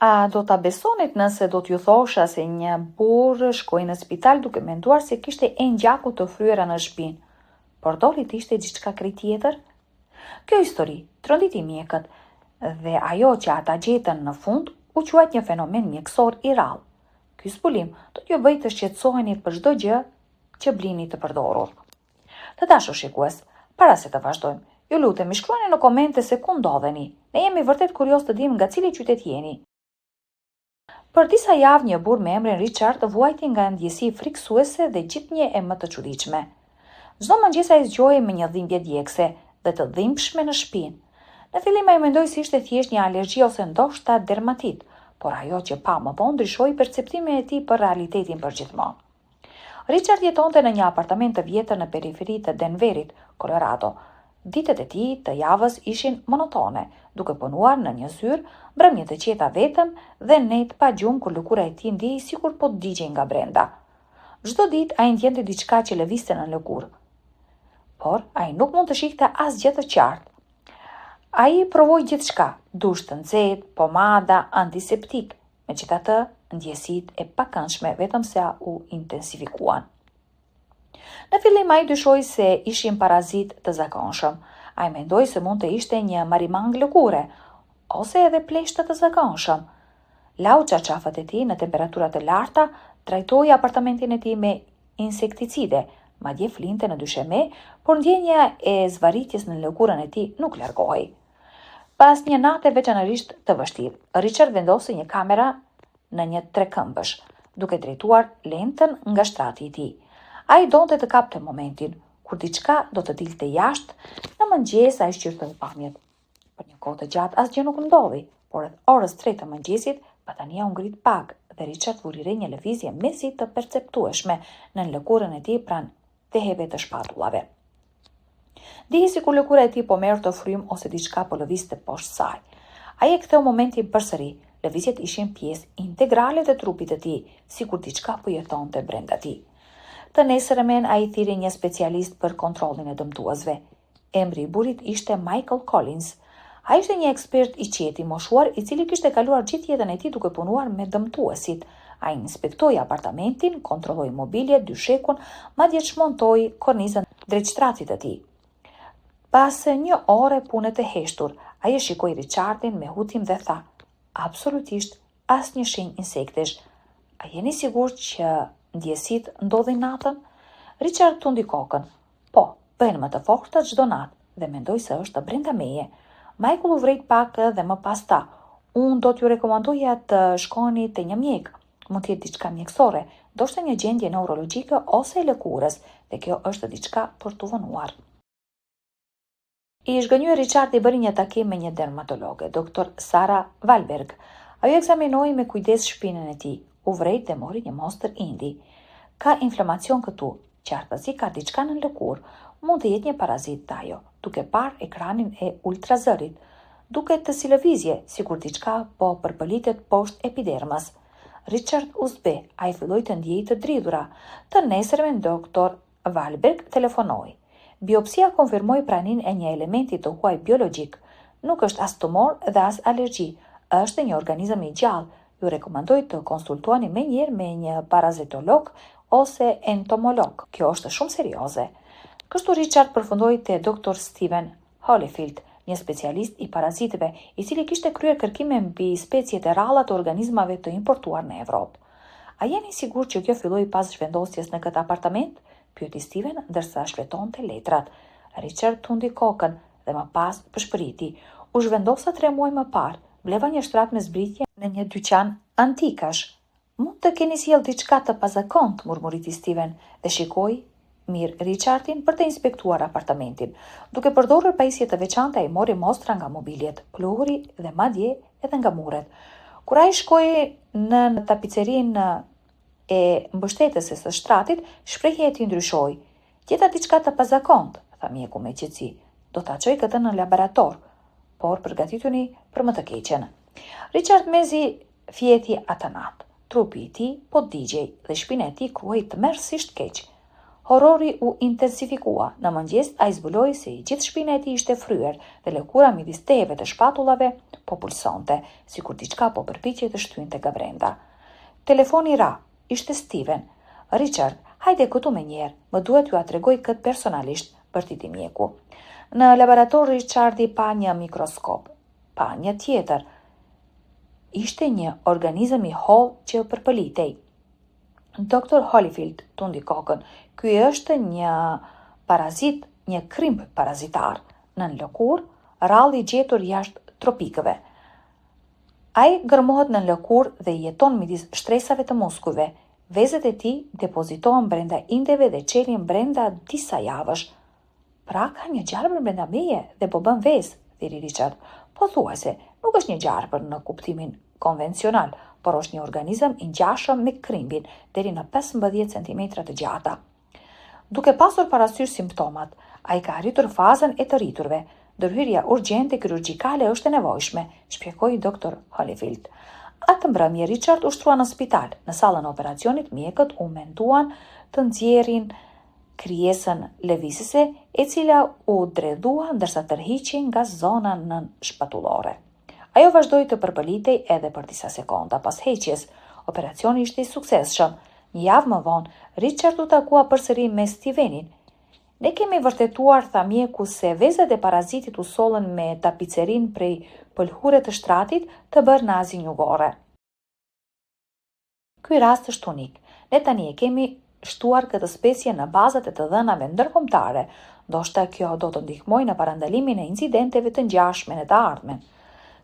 A do ta besonit nëse do t'ju thosha se një burrë shkoi në spital duke menduar se kishte enjë gjaku të fryera në shpinë, por doli të ishte diçka krejt tjetër? Kjo histori tronditi mjekët dhe ajo që ata gjetën në fund u quajt një fenomen mjekësor i rrallë. Ky zbulim do t'ju bëjë të shqetësoheni për çdo gjë që blini të përdorur. Të dashur shikues, para se të vazhdojmë, ju lutem shkruani në komente se ku ndodheni. Ne jemi vërtet kurioz të dimë nga cili qytet jeni. Për disa javë një burr me emrin Richard vuajti nga ndjesi frikësuese dhe gjithnjë e më të çuditshme. Çdo mëngjes ai zgjohej me një dhimbje djegëse dhe të dhimbshme në shpinë. Në fillim ai mendoi se ishte thjesht një alergji ose ndoshta dermatit, por ajo që pa më vonë ndryshoi perceptimin e tij për realitetin përgjithmonë. Richard jetonte në një apartament të vjetër në periferi të Denverit, Colorado. Ditët e tij të javës ishin monotone, duke punuar në një zyrë, mbrëmje të qeta vetëm dhe net pa gjumë kur lëkura e tij ndihej sikur po digjej nga brenda. Çdo ditë ai ndjente diçka që lëvizte në lëkurë, por ai nuk mund të shihte asgjë të qartë. Ai provoi gjithçka, dush të nxehtë, pomada, antiseptik, megjithatë ndjesitë e pakëndshme vetëm se u intensifikuan. Në fillim ai dyshoi se ishin parazit të zakonshëm. Ai mendoi se mund të ishte një marimang lëkure, ose edhe pleshtë të zakonshëm. Lau çarçafët e tij në temperatura të larta, trajtoi apartamentin e tij me insekticide, madje flinte në dysheme, por ndjenja e zvarritjes në lëkurën e tij nuk largohej. Pas një nate veçanërisht të vështirë, Richard vendosi një kamera në një trekëmbësh, duke drejtuar lentën nga shtrati i tij. Ai donte të kapte momentin kur diçka do të dilte jashtë. Në mëngjes ai shqyrtoi pamjet. Për një kohë të gjatë asgjë nuk ndodhi, por rreth orës 3 të mëngjesit batania u ngrit pak dhe Richard vuri re një lëvizje mezi të perceptueshme në lëkurën e tij pranë teheve të shpatullave. Dihej sikur lëkura e tij po merrte të frym ose diçka po lëvizte poshtë saj. Ai e ktheu momentin përsëri. Lëvizjet ishin pjesë integrale të trupit të tij, sikur diçka po jetonte brenda tij. Të nesërmen ai thiri një specialist për kontrollin e dëmtuesve. Emri i burrit ishte Michael Collins. Ai ishte një ekspert i qetë i moshuar i cili kishte kaluar gjithë jetën e tij duke punuar me dëmtuesit. Ai inspektoi apartamentin, kontrolloi mobiljet, dyshekun, madje çmontoi kornizën drejt shtratit të tij. Pas një ore pune të heshtur, ai e shikoi Richardin me hutim dhe tha: "Absolutisht asnjë shenjë insektesh. A jeni sigurt që ndjesit ndodhin natën?" Richard tundi kokën. "Po, bëhen më të forta çdo natë dhe mendoj se është brenda meje." Michael u vrejt pak dhe më pas tha: "Unë do t'ju rekomandoja të shkoni te një mjek. Mund të jetë diçka mjekësore, ndoshta një gjendje neurologjike ose e lëkurës, dhe kjo është diçka për t'u vonuar." I zhgënjur Richard i bëri një takim me një dermatologe, doktor Sara Wahlberg. Ajo ekzaminoi me kujdes shpinën e tij, u vrejt dhe mori një mostër indi. "Ka inflamacion këtu, qartësi ka diçka në lëkurë, mund të jetë një parazit tajo." Duke parë ekranin e ultrazërit, duket të si lëvizje, sikur diçka po përpëlitet poshtë epidermës. Richard u zbe, ai filloi të ndiejë të dridhura. Të nesërmen doktor Wahlberg telefonoi. Biopsia konfirmoi praninë e një elementi të huaj biologjik. Nuk është as tumor dhe as alergji, është një organizëm i gjallë. Ju rekomandoj të konsultuani menjëherë me një parazitolog ose entomolog. Kjo është shumë serioze. Kështu Richard përfundoi te doktor Steven Holyfield, një specialist i parazitëve, i cili kishte kryer kërkime mbi speciet e rralla të organizmave të importuar në Evropë. "A jeni sigurt që kjo filloi pas zhvendosjes në këtë apartament?" pyeti Steven ndërsa shfletonte letrat. Richard tundi kokën dhe më pas pëshpëriti. "U zhvendosa 3 muaj më parë. Bleva një shtrat me zbritje në një dyqan antikash." "Mund të keni sjell diçka të pazakontë," murmuriti Steven dhe shikoi mirë Richardin për të inspektuar apartamentin. Duke përdorur pajisje të veçanta, ai mori mostra nga mobiljet, pluhuri dhe madje edhe nga muret. Kur ai shkoi në tapicerinë e mbështetëses së shtratit, shprehja e tij ndryshoi. "Gjeta diçka të pazakontë," tha mjeku me qetësi. "Do ta çoj këtë në laborator, por përgatituni për më të keqen." Richard mezi fjeti atë natë. Trupi i tij po digjej dhe shpina e tij kruhej tmerrsisht keq. Horrori u intensifikua. Në mëngjes ai zbuloi se i gjithë shpina e tij ishte fryer dhe lëkura midis teve të shpatullave po pulsonte, sikur diçka po përpiqej të shtyente nga brenda. Telefoni ra, ishte Steven. Richard, hajde këtu me njerë, më duhet ju a tregoj këtë personalisht, bërtiti mjeku. Në laborator Richardi pa një mikroskop, pa një tjetër. Ishte një organizëm i hollë që përpëlitej. Dr. Holyfield tundi kokën. Ky është një parazit, një krimb parazitar, nën lëkurë, rralli gjetur jashtë tropikëve. Ai gërmohet nën lëkurë dhe jeton midis shtresave të muskujve. Vezët e tij depozitohen brenda indeve dhe çelin brenda disa javësh. Pra ka një gjarpër brenda meje dhe po bën vezë, thiri Richard. Pothuajse, nuk është një gjarpër në kuptimin konvencional, por është një organizëm i ngjashëm me krimbin, deri në 15 cm të gjata. Duke pasur parasysh simptomat, ai ka arritur fazën e të rriturve. Ndërhyrja urgjente kirurgjikale është e nevojshme, shpjegoi Dr. Holyfield. Atë mbrëmje Richard u shtrua në spital. Në sallën e operacionit mjekët u menduan të nxjerrin krijesën lëvizëse, e cila u dredhua ndërsa tërhiqej nga zona nën shpatullore. Ajo vazhdoi të përpëlitej edhe për disa sekonda pas heqjes. Operacioni ishte i suksesshëm. Një javë më vonë, Richard u takua përsëri me Stevenin. Ne kemi vërtetuar, tha mjeku, se vezët e parazitit u sollën me tapicerin prej pëlhure të shtratit të bërë në Azinë Jugore. Ky rast është unik. Ne tani e kemi shtuar këtë specie në bazat e të dhënave ndërkombëtare. Ndoshta kjo do të ndihmojë në parandalimin e incidenteve të ngjashme në të ardhmen.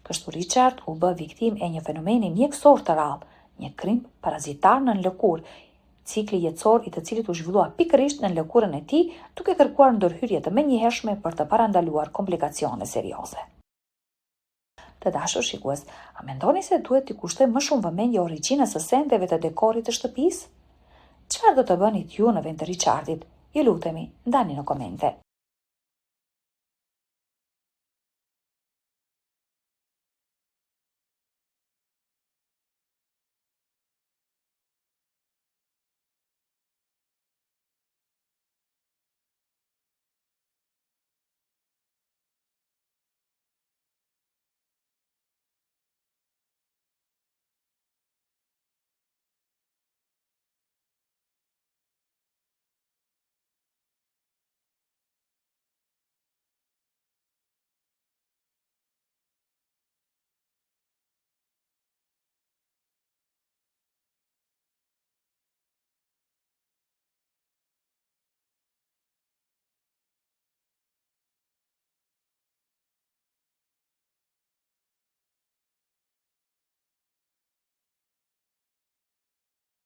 Kështu Richard u bë viktim e një fenomeni mjekësor të rrallë, një krimb parazitar nën lëkurë, cikli jetësor i të cilit u zhvillua pikërisht në lëkurën e tij, duke kërkuar ndërhyrje të menjëhershme për të parandaluar komplikacione serioze. Të dashur shikues, a mendoni se duhet t'i kushtoj më shumë vëmendje origjinës së sendeve të dekorit të shtëpisë? Çfarë do të bënit ju në vend të Richardit? Ju lutemi, ndani në komente.